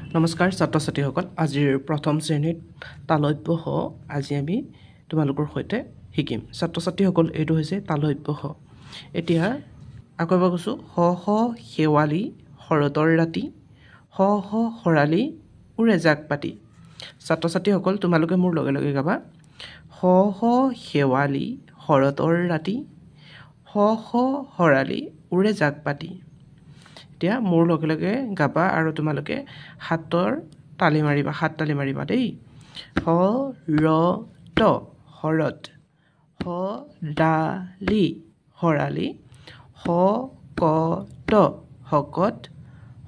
নমস্কাৰ ছাত্ৰ ছাত্ৰীসকল আজিৰ প্ৰথম শ্ৰেণীত তালব্য হ আজি আমি তোমালোকৰ সৈতে শিকিম ছাত্ৰ ছাত্ৰীসকল এইটো হৈছে তালব্য হ এতিয়া আকৌ এবাৰ কৈছোঁ হ হ শেৱালি শৰতৰ ৰাতি হ হ খৰালি উৰে জাক পাতি ছাত্ৰ ছাত্ৰীসকল তোমালোকে মোৰ লগে লগে গাবা হ হ শেৱালি শৰতৰ ৰাতি হ হ খৰালি উৰে জাক পাতি এতিয়া মোৰ লগে লগে গাবা আৰু তোমালোকে হাতৰ তালি মাৰিবা হাত তালি মাৰিবা দেই হ ৰ ত শৰত হ ডালি খৰালি হ ক ত শকত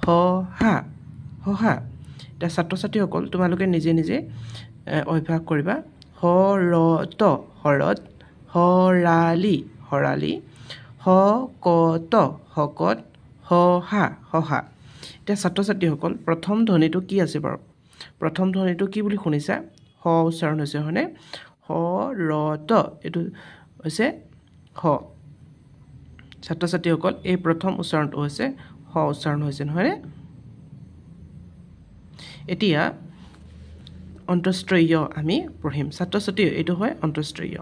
হ হা হহা এতিয়া ছাত্ৰ ছাত্ৰীসকল তোমালোকে নিজে নিজে অভ্যাস কৰিবা হ ৰ ত শৰত হ ৰালি খৰালি হ ক ত শকত হ হা হহা এতিয়া ছাত্ৰ ছাত্ৰীসকল প্ৰথম ধ্বনিটো কি আছে বাৰু প্ৰথম ধ্বনিটো কি বুলি শুনিছা হ উচ্চাৰণ হৈছে হয়নে হ ৰ ত এইটো হৈছে হ ছাত্ৰ ছাত্ৰীসকল এই প্ৰথম উচ্চাৰণটো হৈছে হ উচ্চাৰণ হৈছে নহয়নে এতিয়া অন্তঃস্ত্ৰয় আমি পঢ়িম ছাত্ৰ ছাত্ৰী এইটো হয় অন্তঃস্ত্ৰয়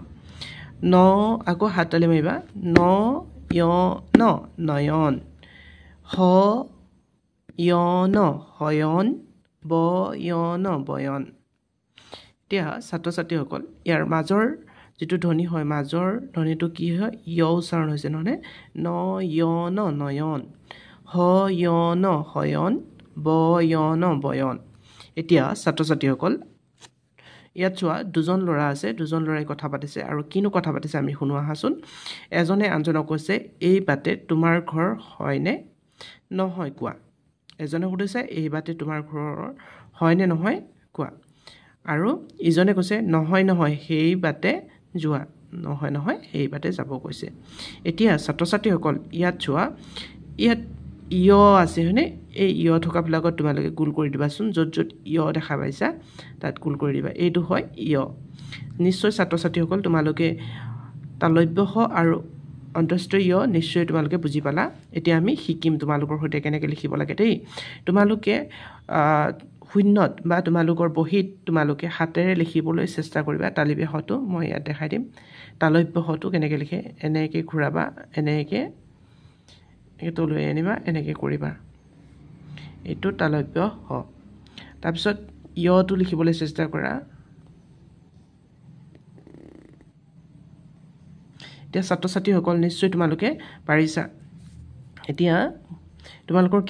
ন আকৌ হাত তালি মাৰিবা ন য় ন নয়ন হ য়ন হয়ন বয়ন বয়ন এতিয়া ছাত্ৰ ছাত্ৰীসকল ইয়াৰ মাজৰ যিটো ধ্বনি হয় মাজৰ ধ্বনিটো কি হয় য় উচ্চাৰণ হৈছে নহয়নে ন য়ন নয়ন হ য়ন হয়ন বয়ন বয়ন এতিয়া ছাত্ৰ ছাত্ৰীসকল ইয়াত চোৱা দুজন ল'ৰা আছে দুজন ল'ৰাই কথা পাতিছে আৰু কিনো কথা পাতিছে আমি শুনো আহাচোন এজনে আনজনক কৈছে এই বাটে তোমাৰ ঘৰ হয়নে নহয় কোৱা এজনে সুধিছে এই বাটে তোমাৰ ঘৰ হয়নে নহয় কোৱা আৰু ইজনে কৈছে নহয় নহয় সেই বাটে যোৱা নহয় নহয় সেই বাটে যাব কৈছে এতিয়া ছাত্ৰ ছাত্ৰীসকল ইয়াত চোৱা ইয়াত য় আছে হয়নে এই য় থকাবিলাকত তোমালোকে গোল কৰি দিবাচোন য'ত য'ত য় দেখা পাইছা তাত গোল কৰি দিবা এইটো হয় য় নিশ্চয় ছাত্ৰ ছাত্ৰীসকল তোমালোকে তালব্য হ আৰু অন্তঃস্ত্ৰয় য় নিশ্চয় তোমালোকে বুজি পালা এতিয়া আমি শিকিম তোমালোকৰ সৈতে কেনেকৈ লিখিব লাগে দেই তোমালোকে শূন্যত বা তোমালোকৰ বহীত তোমালোকে হাতেৰে লিখিবলৈ চেষ্টা কৰিবা তালব্য হটো মই ইয়াত দেখাই দিম তালব্য হটো কেনেকৈ লিখে এনেকৈ ঘূৰাবা এনেকৈ এইটো লৈ আনিবা এনেকৈ কৰিবা এইটো তালব্য হ তাৰপিছত য়টো লিখিবলৈ চেষ্টা কৰা এতিয়া ছাত্ৰ ছাত্ৰীসকল নিশ্চয় তোমালোকে পাৰিছা এতিয়া তোমালোকৰ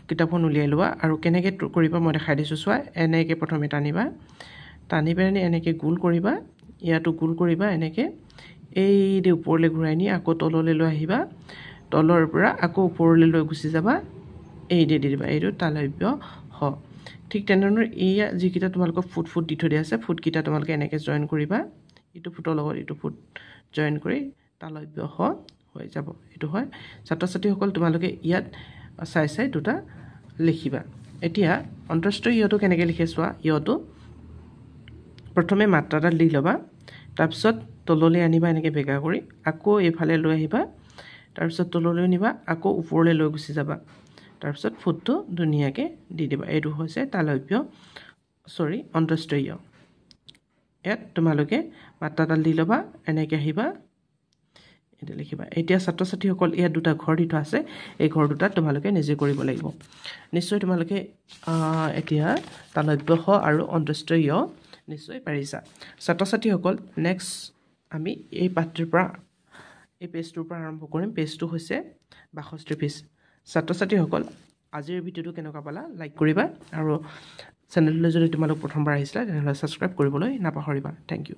কিতাপখন উলিয়াই লোৱা আৰু কেনেকৈ কৰিবা মই দেখাই দিছোঁ চোৱা এনেকৈ প্ৰথমে টানিবা টানি পেলাই এনেকৈ গোল কৰিবা ইয়াতো গোল কৰিবা এনেকৈ এই দি ওপৰলৈ ঘূৰাই নি আকৌ তললৈ লৈ আহিবা তলৰ পৰা আকৌ ওপৰলৈ লৈ গুচি যাবা এই দি দিবা এইটো তালব্য হ ঠিক তেনেধৰণে এয়া যিকেইটা তোমালোকৰ ফুট ফুট দি থৈ দিয়া আছে ফুটকেইটা তোমালোকে এনেকৈ জইন কৰিবা ইটো ফুটৰ লগত ইটো ফুট জইন কৰি তালব্য হ হৈ যাব এইটো হয় ছাত্ৰ ছাত্ৰীসকল তোমালোকে ইয়াত চাই চাই দুটা লিখিবা এতিয়া অন্তঃস্ত্ৰয় য়টো কেনেকৈ লিখে চোৱা য়টো প্ৰথমে মাত্ৰাডাল দি ল'বা তাৰপিছত তললৈ আনিবা এনেকৈ বেগা কৰি আকৌ এইফালে লৈ আহিবা তাৰপিছত তললৈ নিবা আকৌ ওপৰলৈ লৈ গুচি যাবা তাৰপিছত ফুটটো ধুনীয়াকৈ দি দিবা এইটো হৈছে তালব্য অন্তঃস্ত্ৰয় ইয়াত তোমালোকে মাত্ৰাডাল দি ল'বা এনেকৈ আহিবা এতিয়া লিখিবা এতিয়া ছাত্ৰ ছাত্ৰীসকল ইয়াত দুটা ঘৰ দি থোৱা আছে এই ঘৰ দুটাত তোমালোকে নিজে কৰিব লাগিব নিশ্চয় তোমালোকে এতিয়া তালব্য হ আৰু অন্তঃস্ত্ৰয় নিশ্চয় পাৰিছা ছাত্ৰ ছাত্ৰীসকল নেক্সট আমি এই পাঠটোৰ পৰা এই পেজটোৰ পৰা আৰম্ভ কৰিম পেজটো হৈছে 62 পেজ ছাত্ৰ ছাত্ৰীসকল আজিৰ ভিডিঅ'টো কেনেকুৱা পালা লাইক কৰিবা আৰু চেনেললৈ যদি তোমালোক প্ৰথমবাৰ আহিছিলা তেনেহ'লে ছাবস্ক্ৰাইব কৰিবলৈ নাপাহৰিবা থেংক ইউ